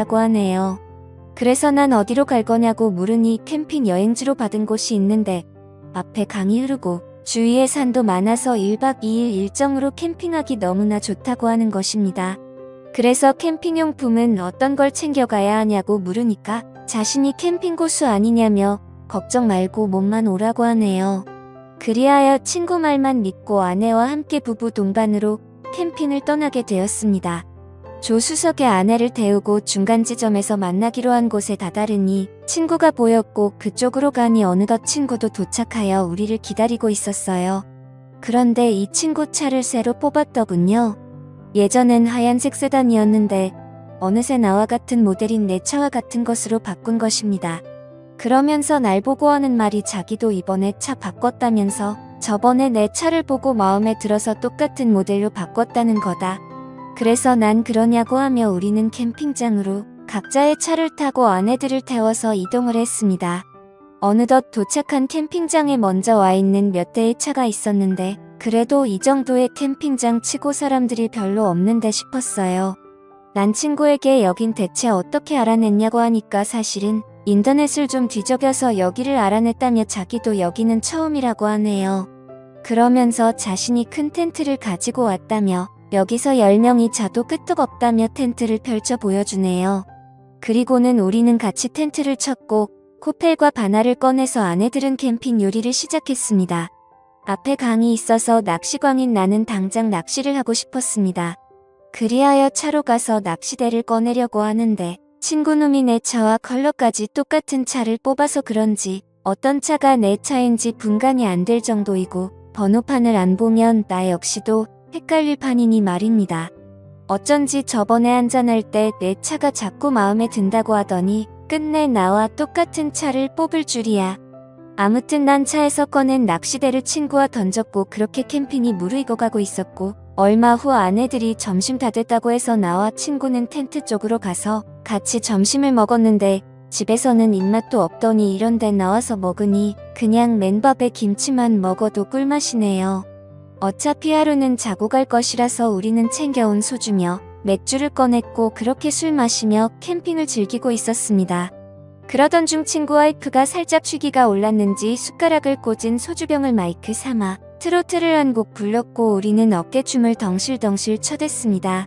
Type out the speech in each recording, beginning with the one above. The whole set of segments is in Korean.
라고 하네요. 그래서 난 어디로 갈 거냐고 물으니 캠핑 여행지로 받은 곳이 있는데 앞에 강이 흐르고 주위에 산도 많아서 1박 2일 일정으로 캠핑하기 너무나 좋다고 하는 것입니다. 그래서 캠핑용품은 어떤 걸 챙겨가야 하냐고 물으니까 자신이 캠핑 고수 아니냐며 걱정 말고 몸만 오라고 하네요. 그리하여 친구 말만 믿고 아내와 함께 부부 동반으로 캠핑을 떠나게 되었습니다. 조수석에 아내를 태우고 중간 지점에서 만나기로 한 곳에 다다르니 친구가 보였고 그쪽으로 가니 어느덧 친구도 도착하여 우리를 기다리고 있었어요. 그런데 이 친구 차를 새로 뽑았더군요. 예전엔 하얀색 세단이었는데 어느새 나와 같은 모델인 내 차와 같은 것으로 바꾼 것입니다. 그러면서 날 보고 하는 말이 자기도 이번에 차 바꿨다면서 저번에 내 차를 보고 마음에 들어서 똑같은 모델로 바꿨다는 거다. 그래서 난 그러냐고 하며 우리는 캠핑장으로 각자의 차를 타고 아내들을 태워서 이동을 했습니다. 어느덧 도착한 캠핑장에 먼저 와 있는 몇 대의 차가 있었는데 그래도 이 정도의 캠핑장 치고 사람들이 별로 없는데 싶었어요. 난 친구에게 여긴 대체 어떻게 알아냈냐고 하니까 사실은 인터넷을 좀 뒤적여서 여기를 알아냈다며 자기도 여기는 처음이라고 하네요. 그러면서 자신이 큰 텐트를 가지고 왔다며 여기서 10명이 자도 끄떡없다며 텐트를 펼쳐 보여주네요. 그리고는 우리는 같이 텐트를 쳤고 코펠과 바나를 꺼내서 아내들은 캠핑 요리를 시작했습니다. 앞에 강이 있어서 낚시광인 나는 당장 낚시를 하고 싶었습니다. 그리하여 차로 가서 낚시대를 꺼내려고 하는데 친구놈이 내 차와 컬러까지 똑같은 차를 뽑아서 그런지 어떤 차가 내 차인지 분간이 안 될 정도이고 번호판을 안 보면 나 역시도 헷갈릴 판이니 말입니다. 어쩐지 저번에 한잔할 때 내 차가 자꾸 마음에 든다고 하더니 끝내 나와 똑같은 차를 뽑을 줄이야. 아무튼 난 차에서 꺼낸 낚시대를 친구와 던졌고 그렇게 캠핑이 무르익어가고 있었고 얼마 후 아내들이 점심 다 됐다고 해서 나와 친구는 텐트 쪽으로 가서 같이 점심을 먹었는데 집에서는 입맛도 없더니 이런 데 나와서 먹으니 그냥 맨밥에 김치만 먹어도 꿀맛이네요. 어차피 하루는 자고 갈 것이라서 우리는 챙겨온 소주며 맥주를 꺼냈고 그렇게 술 마시며 캠핑을 즐기고 있었습니다. 그러던 중 친구 와이프가 살짝 취기가 올랐는지 숟가락을 꽂은 소주병을 마이크 삼아 트로트를 한 곡 불렀고 우리는 어깨춤을 덩실덩실 쳐댔습니다.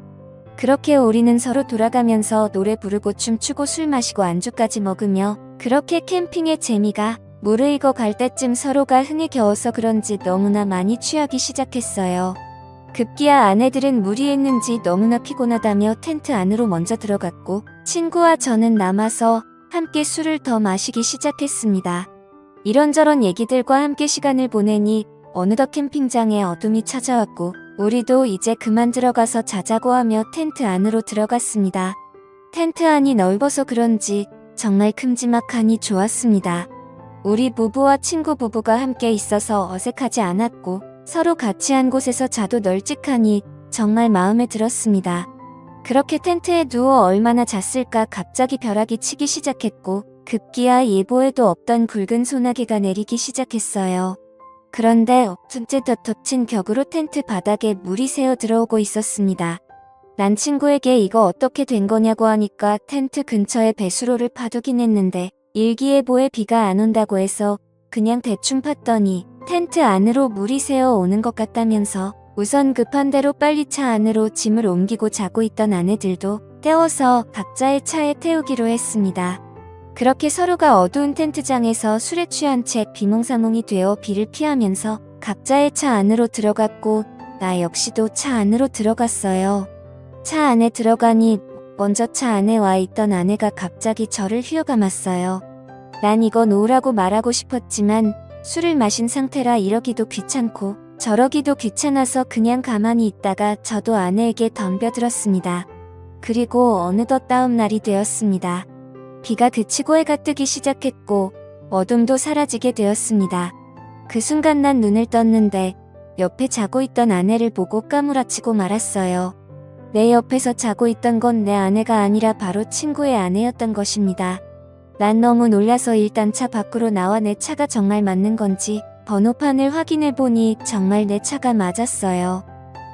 그렇게 우리는 서로 돌아가면서 노래 부르고 춤추고 술 마시고 안주까지 먹으며 그렇게 캠핑의 재미가 무르익어 갈 때쯤 서로가 흥에 겨워서 그런지 너무나 많이 취하기 시작했어요. 급기야 아내들은 무리했는지 너무나 피곤하다며 텐트 안으로 먼저 들어갔고 친구와 저는 남아서 함께 술을 더 마시기 시작했습니다. 이런저런 얘기들과 함께 시간을 보내니 어느덧 캠핑장에 어둠이 찾아왔고 우리도 이제 그만 들어가서 자자고 하며 텐트 안으로 들어갔습니다. 텐트 안이 넓어서 그런지 정말 큼지막하니 좋았습니다. 우리 부부와 친구 부부가 함께 있어서 어색하지 않았고 서로 같이 한 곳에서 자도 널찍하니 정말 마음에 들었습니다. 그렇게 텐트에 누워 얼마나 잤을까 갑자기 벼락이 치기 시작했고 급기야 예보에도 없던 굵은 소나기가 내리기 시작했어요. 그런데 엎tun째 덮친 격으로 텐트 바닥에 물이 새어 들어오고 있었습니다. 난 친구에게 이거 어떻게 된 거냐고 하니까 텐트 근처에 배수로를 파두긴 했는데 일기예보에 비가 안 온다고 해서 그냥 대충 팠더니 텐트 안으로 물이 새어 오는 것 같다면서 우선 급한 대로 빨리 차 안으로 짐을 옮기고 자고 있던 아내들도 떼워서 각자의 차에 태우기로 했습니다. 그렇게 서로가 어두운 텐트장에서 술에 취한 채 비몽사몽이 되어 비를 피하면서 각자의 차 안으로 들어갔고 나 역시도 차 안으로 들어갔어요. 차 안에 들어가니 먼저 차 안에 와 있던 아내가 갑자기 저를 휘어감았어요. 난 이거 놓으라고 말하고 싶었지만 술을 마신 상태라 이러기도 귀찮고 저러기도 귀찮아서 그냥 가만히 있다가 저도 아내에게 덤벼들었습니다. 그리고 어느덧 다음 날이 되었습니다. 비가 그치고 해가 뜨기 시작했고 어둠도 사라지게 되었습니다. 그 순간 난 눈을 떴는데 옆에 자고 있던 아내를 보고 까무라치고 말았어요. 내 옆에서 자고 있던 건 내 아내가 아니라 바로 친구의 아내였던 것입니다. 난 너무 놀라서 일단 차 밖으로 나와 내 차가 정말 맞는 건지 번호판을 확인해보니 정말 내 차가 맞았어요.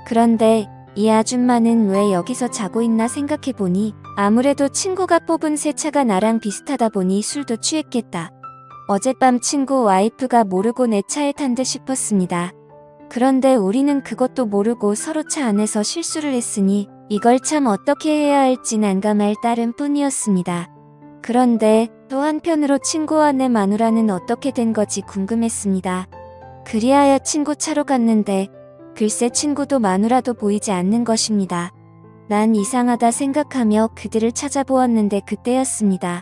그런데 이 아줌마는 왜 여기서 자고 있나 생각해보니 아무래도 친구가 뽑은 새 차가 나랑 비슷하다 보니 술도 취했겠다. 어젯밤 친구 와이프가 모르고 내 차에 탄 듯 싶었습니다. 그런데 우리는 그것도 모르고 서로 차 안에서 실수를 했으니 이걸 참 어떻게 해야 할지 난감할 따름 뿐이었습니다. 그런데 또 한편으로 친구와 내 마누라는 어떻게 된 거지 궁금했습니다. 그리하여 친구 차로 갔는데 글쎄 친구도 마누라도 보이지 않는 것입니다. 난 이상하다 생각하며 그들을 찾아보았는데 그때였습니다.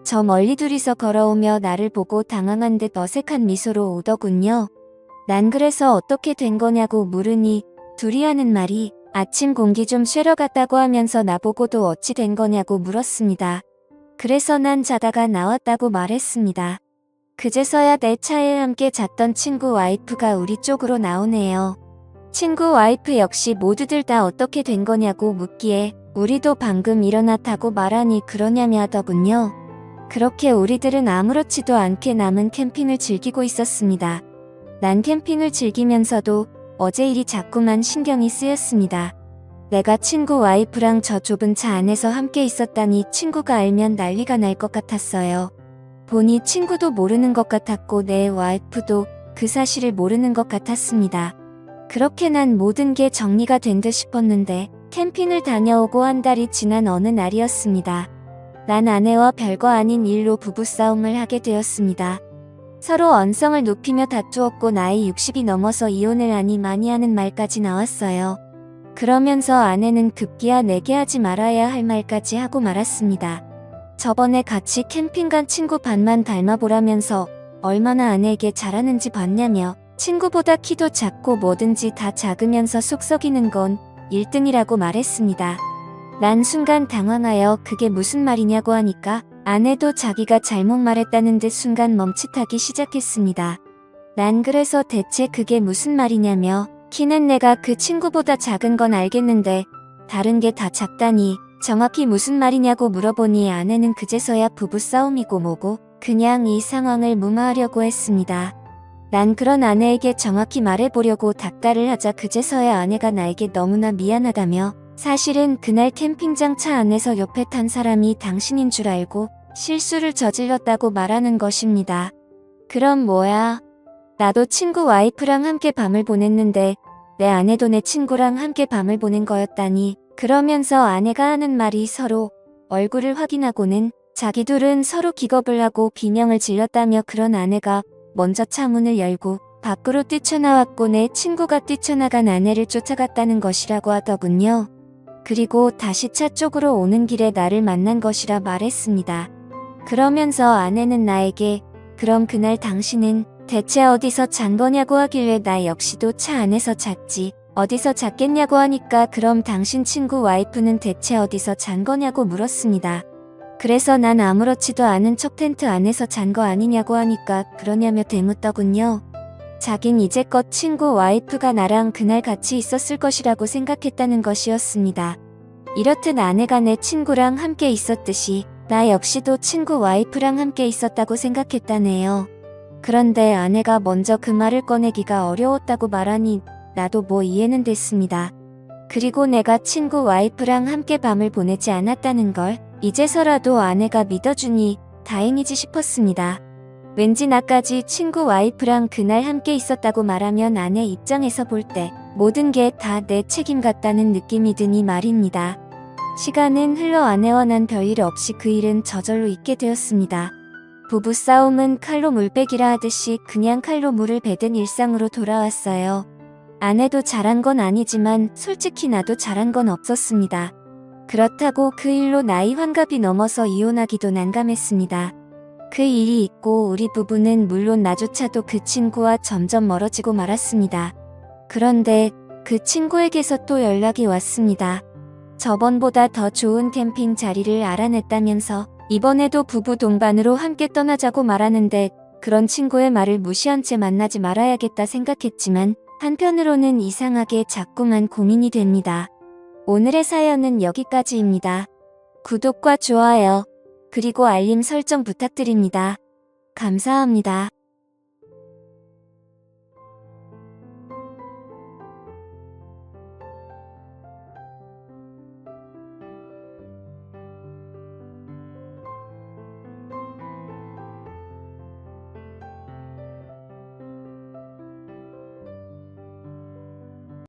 저 멀리 둘이서 걸어오며 나를 보고 당황한 듯 어색한 미소로 오더군요. 난 그래서 어떻게 된 거냐고 물으니 둘이 하는 말이 아침 공기 좀 쐬러 갔다고 하면서 나보고도 어찌 된 거냐고 물었습니다. 그래서 난 자다가 나왔다고 말했습니다. 그제서야 내 차에 함께 잤던 친구 와이프가 우리 쪽으로 나오네요. 친구 와이프 역시 모두들 다 어떻게 된 거냐고 묻기에 우리도 방금 일어났다고 말하니 그러냐며 하더군요. 그렇게 우리들은 아무렇지도 않게 남은 캠핑을 즐기고 있었습니다. 난 캠핑을 즐기면서도 어제 일이 자꾸만 신경이 쓰였습니다. 내가 친구 와이프랑 저 좁은 차 안에서 함께 있었다니 친구가 알면 난리가 날 것 같았어요. 보니 친구도 모르는 것 같았고 내 와이프도 그 사실을 모르는 것 같았습니다. 그렇게 난 모든 게 정리가 된 듯 싶었는데 캠핑을 다녀오고 한 달이 지난 어느 날이었습니다. 난 아내와 별거 아닌 일로 부부싸움을 하게 되었습니다. 서로 언성을 높이며 다투었고 나이 60이 넘어서 이혼을 하니 많이 하는 말까지 나왔어요. 그러면서 아내는 급기야 내게 하지 말아야 할 말까지 하고 말았습니다. 저번에 같이 캠핑 간 친구 반만 닮아보라면서 얼마나 아내에게 잘하는지 봤냐며 친구보다 키도 작고 뭐든지 다 작으면서 속 썩이는 건 1등이라고 말했습니다. 난 순간 당황하여 그게 무슨 말이냐고 하니까 아내도 자기가 잘못 말했다는 듯 순간 멈칫하기 시작했습니다. 난 그래서 대체 그게 무슨 말이냐며 키는 내가 그 친구보다 작은 건 알겠는데 다른 게 다 작다니 정확히 무슨 말이냐고 물어보니 아내는 그제서야 부부싸움이고 뭐고 그냥 이 상황을 무마하려고 했습니다. 난 그런 아내에게 정확히 말해보려고 닥달을 하자 그제서야 아내가 나에게 너무나 미안하다며 사실은 그날 캠핑장 차 안에서 옆에 탄 사람이 당신인 줄 알고 실수를 저질렀다고 말하는 것입니다. 그럼 뭐야? 나도 친구 와이프랑 함께 밤을 보냈는데 내 아내도 내 친구랑 함께 밤을 보낸 거였다니. 그러면서 아내가 하는 말이 서로 얼굴을 확인하고는 자기 둘은 서로 기겁을 하고 비명을 질렀다며 그런 아내가 먼저 차 문을 열고 밖으로 뛰쳐나왔고 내 친구가 뛰쳐나간 아내를 쫓아갔다는 것이라고 하더군요. 그리고 다시 차 쪽으로 오는 길에 나를 만난 것이라 말했습니다. 그러면서 아내는 나에게 그럼 그날 당신은 대체 어디서 잔 거냐고 하길래 나 역시도 차 안에서 잤지. 어디서 잤겠냐고 하니까 그럼 당신 친구 와이프는 대체 어디서 잔 거냐고 물었습니다. 그래서 난 아무렇지도 않은 척 텐트 안에서 잔 거 아니냐고 하니까 그러냐며 되묻더군요. 자긴 이제껏 친구 와이프가 나랑 그날 같이 있었을 것이라고 생각했다는 것이었습니다. 이렇듯 아내가 내 친구랑 함께 있었듯이 나 역시도 친구 와이프랑 함께 있었다고 생각했다네요. 그런데 아내가 먼저 그 말을 꺼내기가 어려웠다고 말하니 나도 뭐 이해는 됐습니다. 그리고 내가 친구 와이프랑 함께 밤을 보내지 않았다는 걸 이제서라도 아내가 믿어주니 다행이지 싶었습니다. 왠지 나까지 친구 와이프랑 그날 함께 있었다고 말하면 아내 입장에서 볼 때 모든 게 다 내 책임 같다는 느낌이 드니 말입니다. 시간은 흘러 아내와 난 별일 없이 그 일은 저절로 잊게 되었습니다. 부부싸움은 칼로 물빼기라 하듯이 그냥 칼로 물을 베든 일상으로 돌아왔어요. 아내도 잘한 건 아니지만 솔직히 나도 잘한 건 없었습니다. 그렇다고 그 일로 나이 환갑이 넘어서 이혼하기도 난감했습니다. 그 일이 있고 우리 부부는 물론 나조차도 그 친구와 점점 멀어지고 말았습니다. 그런데 그 친구에게서 또 연락이 왔습니다. 저번보다 더 좋은 캠핑 자리를 알아냈다면서 이번에도 부부 동반으로 함께 떠나자고 말하는데 그런 친구의 말을 무시한 채 만나지 말아야겠다 생각했지만 한편으로는 이상하게 자꾸만 고민이 됩니다. 오늘의 사연은 여기까지입니다. 구독과 좋아요, 그리고 알림 설정 부탁드립니다. 감사합니다.